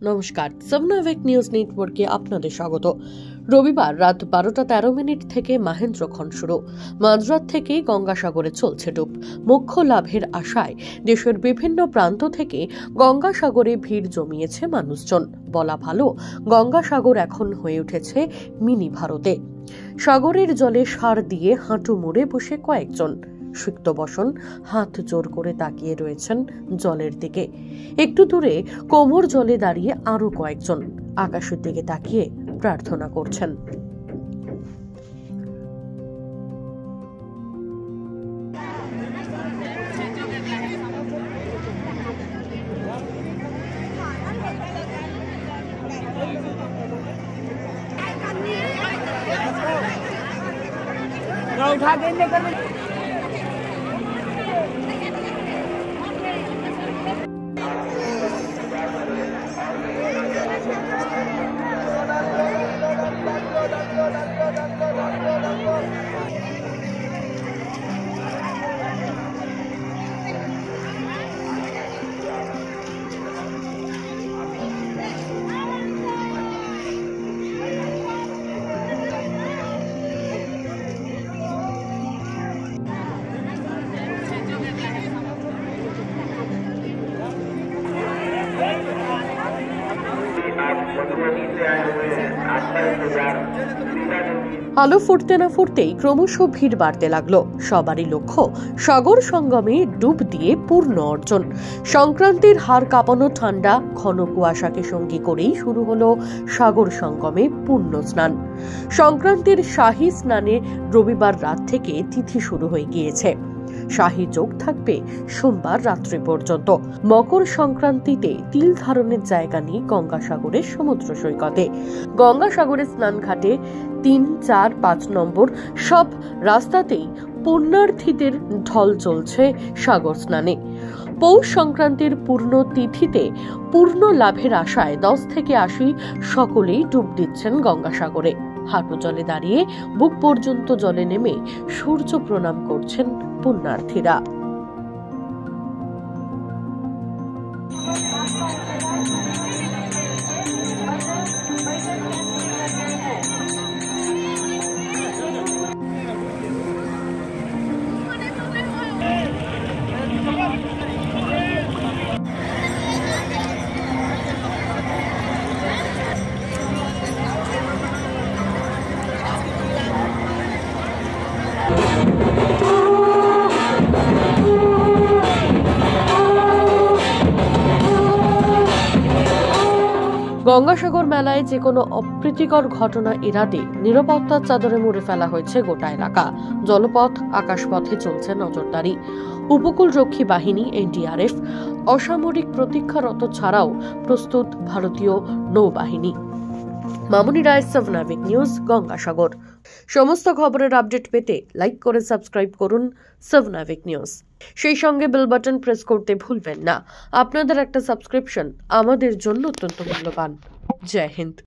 নমস্কার, সাবনাভিক নিউজ নেটওয়ার্কে আপনাদের স্বাগত। রবিবার রাত 12:13 থেকে মাহেন্দ্রক্ষণ শুরু। মাঝরাত থেকেই গঙ্গাসাগরে চলছে ডুব। মুখ্য লাভের আশায় দেশের বিভিন্ন প্রান্ত থেকে গঙ্গাসাগরে ভিড় জমিয়েছে মানুষজন। বলা ভালো, গঙ্গাসাগর এখন হয়ে উঠেছে মিনি ভারতে। সাগরের জলে সার দিয়ে হাঁটু মুড়ে বসে কয়েকজন, সিক্ত বসন হাত জোর করে তাকিয়ে রয়েছেন জলের দিকে। একটু দূরে কোমর জলে দাঁড়িয়ে আরো কয়েকজন আকাশের দিকে তাকিয়ে প্রার্থনা করছেন। उठा के लेकर আলো ফুটতে না ফুটতেই ক্রমশ ভিড় বাড়তে লাগলো। সবারই লক্ষ্য সাগর সঙ্গমে ডুব দিয়ে পূর্ণ অর্জন। সংক্রান্তির হাড় কাঁপানো ঠান্ডা ঘন কুয়াশাকে সঙ্গী করেই শুরু হলো সাগর সঙ্গমে পূর্ণ স্নান। সংক্রান্তির শাহী স্নানে রবিবার রাত থেকে তিথি শুরু হয়ে গিয়েছে। শাহী যোগ থাকবে সোমবার রাত্রি পর্যন্ত। মকর সংক্রান্তিতে তিল ধারণের জায়গা নেই গঙ্গাসাগরের সমুদ্র সৈকতে। গঙ্গাসাগরের স্নান ঘাটে 3, 4, 5 নম্বর সব রাস্তাতেই পুণ্যার্থীদের ঢল চলছে সাগর স্নানে। পৌষ সংক্রান্তির পূর্ণ তিথিতে পূর্ণ লাভের আশায় 10 থেকে 80 সকলেই ডুব দিচ্ছেন গঙ্গাসাগরে। হাঁটু জলে দাঁড়িয়ে বুক পর্যন্ত জলে নেমে সূর্য প্রণাম করছেন পুণ্যার্থীরা। গঙ্গাসাগর মেলায় যে কোনো অপ্রীতিকর ঘটনা এড়াতে নিরাপত্তার চাদরে মুড়ে ফেলা হয়েছে গোটা এলাকা। জলপথ, আকাশপথে চলছে নজরদারি। উপকূল রক্ষী বাহিনী, এনডিআরএফ, অসামরিক প্রতীক্ষারত ছাড়াও প্রস্তুত ভারতীয় নৌবাহিনী। মামুনি রায়, সাবনাভিক নিউজ, গঙ্গাসাগর। সমস্ত খবরের আপডেট পেতে লাইক করে সাবস্ক্রাইব করুন সাবনাভিক নিউজ। সেই সঙ্গে বেল বাটন প্রেস করতে ভুলবেন না। আপনাদের একটা সাবস্ক্রিপশন আমাদের জন্য অত্যন্ত মূল্যবান। জয় হিন্দ।